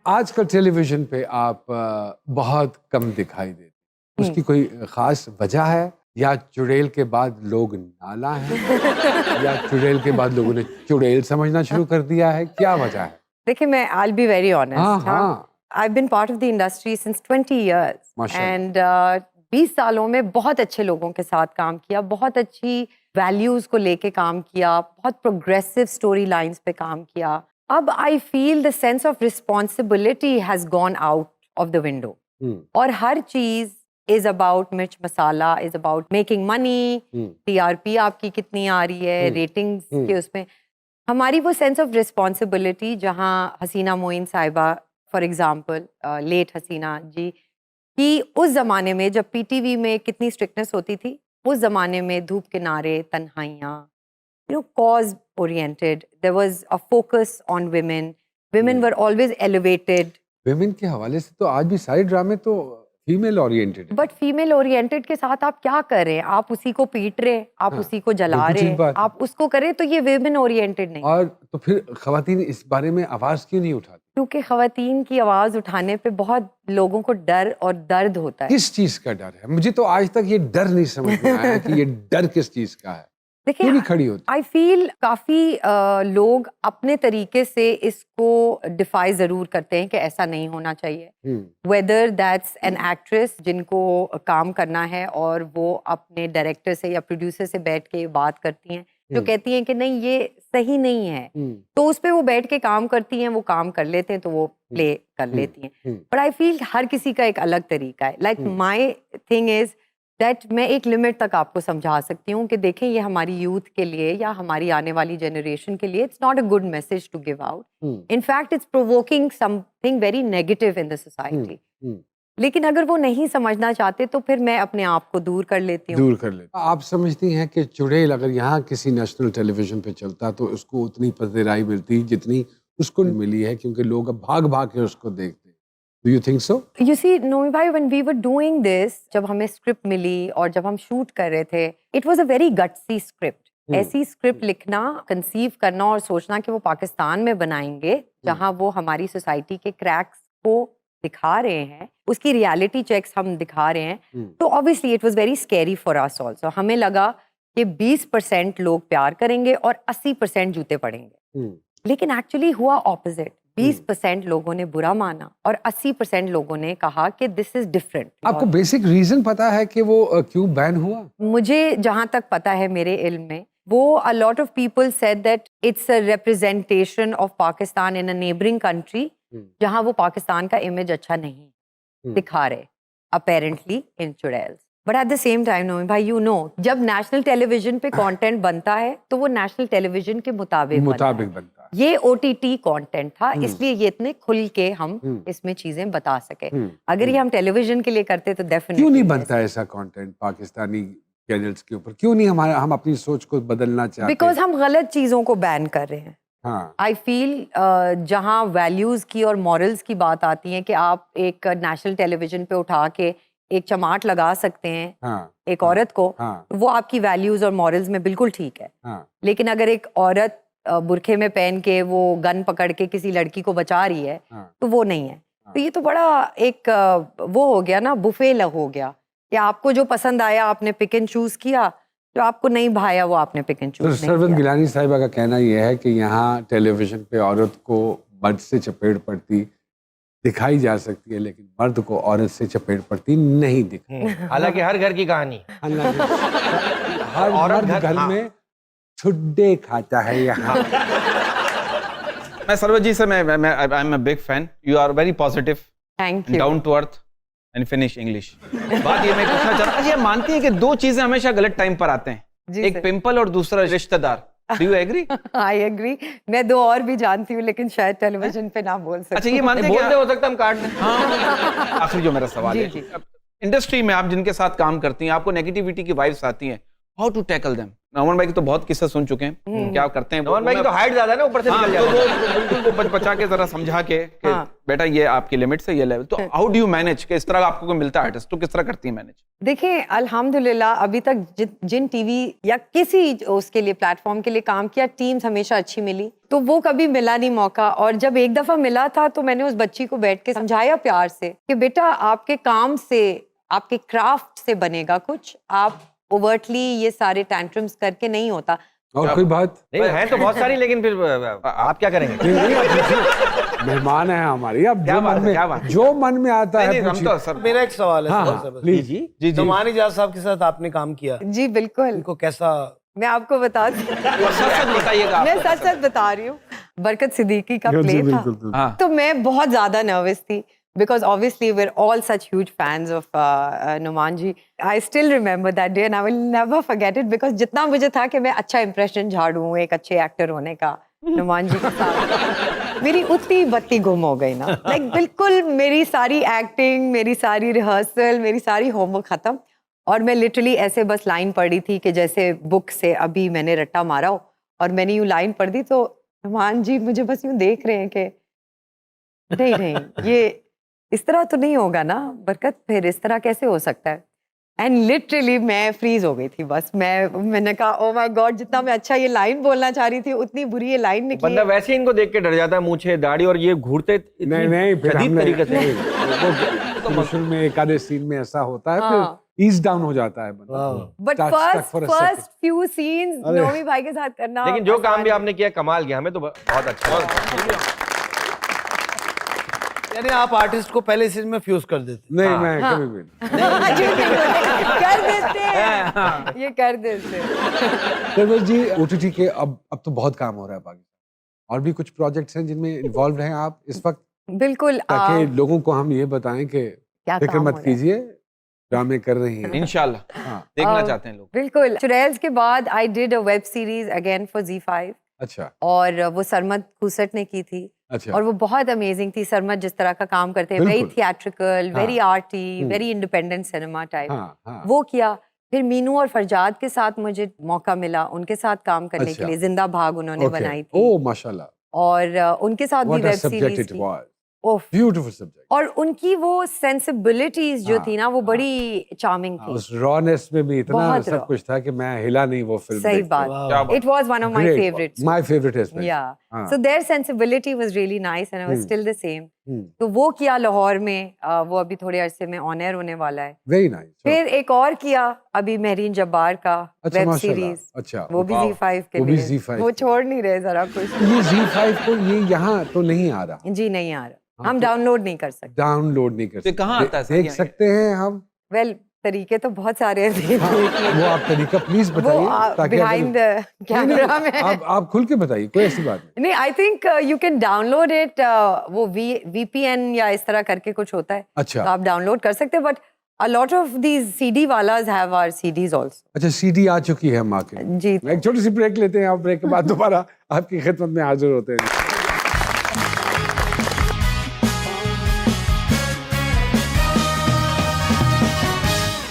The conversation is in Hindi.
आजकल टेलीविजन पे आप बहुत कम दिखाई देते, उसकी कोई खास वजह है या चुड़ैल के बाद लोग नाला हैं या चुड़ैल के बाद लोगों ने चुड़ैल समझना शुरू कर दिया है, क्या वजह है? देखिए, मैं I'll be very honest. हाँ। I've been part of the industry since 20 years. माशाल्लाह। And 20 सालों में बहुत अच्छे लोगों के साथ काम किया, बहुत अच्छी वैल्यूज को लेके काम किया, बहुत प्रोग्रेसिव स्टोरी लाइंस पे काम किया. अब I feel the sense of responsibility has gone out of the window. और हर चीज इज अबाउट मिर्च मसाला, is about making money, TRP आपकी कितनी आ रही है, रेटिंग्स के उसमें. हमारी वो सेंस ऑफ रिस्पॉन्सिबिलिटी जहाँ हसीना मोइन साहिबा फॉर एग्जाम्पल, लेट हसीना जी, कि उस ज़माने में जब पीटीवी में कितनी स्ट्रिक्टनेस होती थी, उस ज़माने में धूप किनारे, तन्हाइयाँ, cause oriented, there was a focus on women. Women were always elevated. Women के हवाले से तो आज भी सारे ड्रामे तो फीमेल ओरिएंटेड है। बट फीमेल ओरिएंटेड के साथ आप क्या कर रहे हैं? आप उसी को पीट रहे, आप उसी को जला रहे, आप उसको करें, तो ये विमेन ओरिएंटेड नहीं. और तो फिर खवातीन इस बारे में आवाज क्यों नहीं उठाती? क्योंकि खवातीन की आवाज उठाने पे बहुत लोगों को डर और दर्द होता है. किस चीज का डर है? मुझे तो आज तक ये डर नहीं समझ में आया कि ये डर किस चीज का है। देखिए, खड़ी होती, आई फील काफी लोग अपने तरीके से इसको डिफाई जरूर करते हैं कि ऐसा नहीं होना चाहिए. वेदर दैट्स एन एक्ट्रेस जिनको काम करना है और वो अपने डायरेक्टर से या प्रोड्यूसर से बैठ के बात करती हैं, जो कहती हैं कि नहीं ये सही नहीं है, तो उस पे वो बैठ के काम करती हैं, वो काम कर लेते हैं, तो वो प्ले कर लेती हैं. बट आई फील हर किसी का एक अलग तरीका है. Like my thing is that मैं एक लिमिट तक आपको समझा सकती हूँ कि देखें, ये हमारी यूथ के लिए या हमारी आने वाली जनरेशन के लिए it's not a good message to give out. In fact it's provoking something very negative in the society. लेकिन अगर वो नहीं समझना चाहते तो फिर मैं अपने आप को दूर कर लेती हूँ. आप समझती हैं कि चुड़ैल अगर यहाँ किसी नेशनल टेलीविजन पे चलता तो उसको उतनी पज़ीराई मिलती जितनी उसको मिली है, क्योंकि लोग अब भाग भाग के उसको देखते हैं? Do you think so? You see, Nomi bhai, when we were doing this, जब हमें स्क्रिप्ट मिली और जब हम शूट कर रहे थे, it was a very gutsy script. ऐसी स्क्रिप्ट लिखना, कंसीव करना और सोचना कि वो पाकिस्तान में बनाएंगे, जहां वो हमारी सोसाइटी के क्रैक्स को दिखा रहे हैं, उसकी रियलिटी चेक्स हम दिखा रहे हैं, तो obviously it was very scary for us also. हमें लगा कि 20% लोग प्यार करेंगे और 80% जूते पड़ेंगे. लेकिन एक्चुअली हुआ ऑपोजिट. 20% लोगों ने बुरा माना और 80% लोगों ने कहा कि दिस इज डिफरेंट. आपको बेसिक रीजन पता है कि वो क्यों बैन हुआ? मुझे जहां तक पता है, मेरे इल्म में, वो a lot of people said that it's a representation of Pakistan in a neighboring country, जहां वो पाकिस्तान का इमेज अच्छा नहीं दिखा रहे apparently in चुड़ैल. But at the same time Nomi भाई, यू नो, जब नेशनल टेलीविजन पे कंटेंट बनता है तो वो नेशनल टेलीविजन के मुताबिक बनता है. ये ओटीटी कंटेंट था, इसलिए ये इतने खुल के हम इसमें चीजें बता सके. अगर ये हम टेलीविजन के लिए करते तो डेफिनेटली. क्यों नहीं बनता ऐसा कंटेंट पाकिस्तानी चैनल्स के ऊपर? क्यों नहीं हम अपनी सोच को बदलना चाहते? बिकॉज हम गलत चीजों को बैन कर रहे हैं. आई फील जहाँ वैल्यूज की और मॉरल्स की बात आती है कि आप एक नेशनल टेलीविजन पे उठा के एक चमाट लगा सकते हैं एक औरत को, वो आपकी वैल्यूज और मॉरल्स में बिल्कुल ठीक है. लेकिन अगर एक औरत बुरखे में पहन के वो गन पकड़ के किसी लड़की को बचा रही है, तो वो नहीं है. तो ये तो बड़ा एक वो हो गया ना, बुफे हो गया कि आपको जो पसंद आया आपने पिक एंड चूज किया, जो आपको नहीं भाया वो आपने पिक एंड चूज नहीं किया. सरवन गिलानी साहिबा का कहना यह है कि यहाँ टेलीविजन पे औरत को मर्द से चपेट पड़ती दिखाई जा सकती है, लेकिन मर्द को औरत से चपेट पड़ती नहीं दिखती. हालांकि हर घर की कहानी, हर औरत घर में छुड्डे खाता है यहाँ. मैं सरवत जी से I am a big fan. You are very positive, thank you, down to earth and finish English. बात ये मैं पूछना चाह रहा हूँ, ये मानती है कि दो चीजें हमेशा गलत टाइम पर आते हैं, एक पिंपल और दूसरा रिश्तेदार. Do you agree? I agree. मैं दो और भी जानती हूँ, लेकिन शायद टेलीविजन पे ना बोल सकते. अच्छा, ये मानते हैं बोलते हो सकता हम काट दें. हाँ. आखिरी जो मेरा सवाल है, इंडस्ट्री में आप जिनके साथ काम करती हैं, आपको नेगेटिविटी की वाइब्स आती हैं, हाउ टू टैकल देम? नमन भाई की तो बहुत किस्सा सुन चुके हैं, क्या करते हैं? नमन भाई की तो हाइट ज्यादा है ना, ऊपर से निकल जाता है. बिल्कुल वो बच बचा के जरा समझा के बेटा ये आपकी लिमिट्स है, ये लेवल, तो हाउ डू यू मैनेज कि इस तरह आपको कोई मिलता है आर्टिस्ट तो किस तरह करती है मैनेज? देखिए अल्हम्दुलिल्लाह अभी तक जिन टीवी या किसी उसके लिए प्लेटफॉर्म के लिए काम किया, टीम्स हमेशा अच्छी मिली, तो वो कभी मिला नहीं मौका। और जब एक दफा मिला था तो मैंने उस बच्ची को बैठ के समझाया प्यार से कि बेटा आपके काम से, आपके क्राफ्ट से बनेगा कुछ, आप ओवर्टली ये सारे टैंट्रम्स करके नहीं होता। और कोई बात नहीं है तो बहुत सारी, लेकिन फिर आप क्या करेंगे? नहीं, आप पूछिए। मेहमान है हमारी, अब क्या बात है, क्या बात है? जो मन में आता है नहीं, हम पूछिए। तो सर मेरा एक सवाल है हाँ, सर, हाँ, बस। प्लीज। जी नुमान इजाज साहब के साथ आपने काम किया, जी बिल्कुल, उनको कैसा? मैं आपको बता सच बताइएगा। मैं सच सच बता रही हूँ। बरकत सिद्दीकी का प्ले था, बिल्कुल। हाँ, तो मैं बहुत ज्यादा नर्वस थी because obviously we're all such huge fans of Numan ji. I still remember that day and I will never forget it because जितना मुझे था कि मैं अच्छा impression झाड़ूं एक अच्छे एक्टर होने का नुमान जी के साथ, मेरी उतनी बत्ती गुम हो गई ना, लाइक बिल्कुल मेरी सारी एक्टिंग, मेरी सारी रिहर्सल, मेरी सारी होमवर्क खत्म, और मैं लिटरली ऐसे बस लाइन पढ़ी थी कि जैसे बुक से अभी मैंने रट्टा मारा हो, और मैंने यूँ लाइन पढ़ दी तो नुमान जी मुझे बस यूँ देख रहे हैं कि नहीं ये इस तरह तो नहीं होगा ना बरकत, फिर इस तरह कैसे हो सकता है। एंड लिटरली मैं फ्रीज हो गई थी, बस मैंने कहा ओ माय गॉड, जितना मैं अच्छा ये लाइन बोलना चाह रही थी उतनी बुरी ये लाइन निकली। बंदा वैसे ही इनको देख के डर जाता है, मूछे दाढ़ी और ये घूरते नहीं फिर शदीद हमने तरीके से। वो शुरू में एक आधे सीन में ऐसा होता है, फिर ईज डाउन हो जाता है बंदा। But Stuck for a first few scenes अरे। नौमी भाई के साथ करना, लेकिन जो काम भी आसान आपने किया कमाल किया, हमें तो बहुत अच्छा यानी आप आर्टिस्ट को पहले सीन में फ्यूज कर देते? नहीं, मैं कभी भी नहीं। कर देते हैं, ये कर देते हैं। देवेश जी, ओटीटी के अब तो बहुत काम हो रहा है पाकिस्तान, और भी कुछ प्रोजेक्ट्स हैं जिनमें इन्वॉल्व हैं आप इस वक्त, बिल्कुल, ताकि लोगों को हम ये बताएं कि क्या फिक्र काम मत हो रहा है। कीजिए, ड्रामे कर रही हैं। इंशाल्लाह हाँ, देखना चाहते हैं लोग। बिल्कुल। चुड़ैल्स के बाद I did a web series again for Z5, अच्छा और वो सरमद खुसट ने की थी, अच्छा। और वो बहुत अमेजिंग थी। सरमद जिस तरह का काम करते हैं, वेरी बिल्कुल। थिएट्रिकल, हाँ। Very arty, very independent cinema type, हाँ। वो किया। फिर मीनू और फरजाद के साथ मुझे मौका मिला उनके साथ काम करने अच्छा। के लिए, जिंदा भाग उन्होंने Okay. बनाई थी, ओह माशाल्लाह, और उनके साथ भी what a web subject series it थी। Was, of, beautiful subject. और उनकी वो सेंसिबिलिटीज जो हाँ, थी ना, वो हाँ। बड़ी चार्मिंग थी। उस रॉनेस में भी इतना बहुत सब raw। कुछ था कि मैं हिला नहीं वो फिल्म सही देख के। बात, क्या बात। It was one of my favourites. My favourite as well. Yeah. हाँ। So their sensibility was really nice and it was Hmm. still the same. हम्म, तो वो किया लाहौर में, वो अभी थोड़े अरसे में ऑन एयर होने वाला है। Very nice. फिर एक और किया अभी महरीन जब्बार का अच्छा, वेब माशाल्लाह। सीरीज, अच्छा, वो भी वाह। Z5 के वो भी लिए, Z5 वो के। छोड़ नहीं रहे जरा कुछ। ये Z5 को ये यहाँ तो नहीं आ रहा, जी नहीं आ रहा, हाँ, हम तो- डाउनलोड नहीं कर सकते। डाउनलोड नहीं कर तो कहाँ आता है सर देख ये? सकते हैं हम। वेल तरीके तो बहुत सारे हैं हाँ, वो आप तरीका प्लीज वो बताइए, ताकि बिहाइंड अगर- द कैमरा में आप खुल के बताइए, कोई ऐसी बात नहीं। नहीं, I think you can download it, वो VPN या इस तरह करके कुछ होता है, अच्छा तो आप डाउनलोड कर सकते हैं, but a lot of these CD वालाज have our CDs also। अच्छा, सीडी आ चुकी है मार्केट। जी एक छोटी सी ब्रेक लेते हैं, आप ब्रेक के बाद दोबारा आपकी खिदमत में हाजिर होते हैं।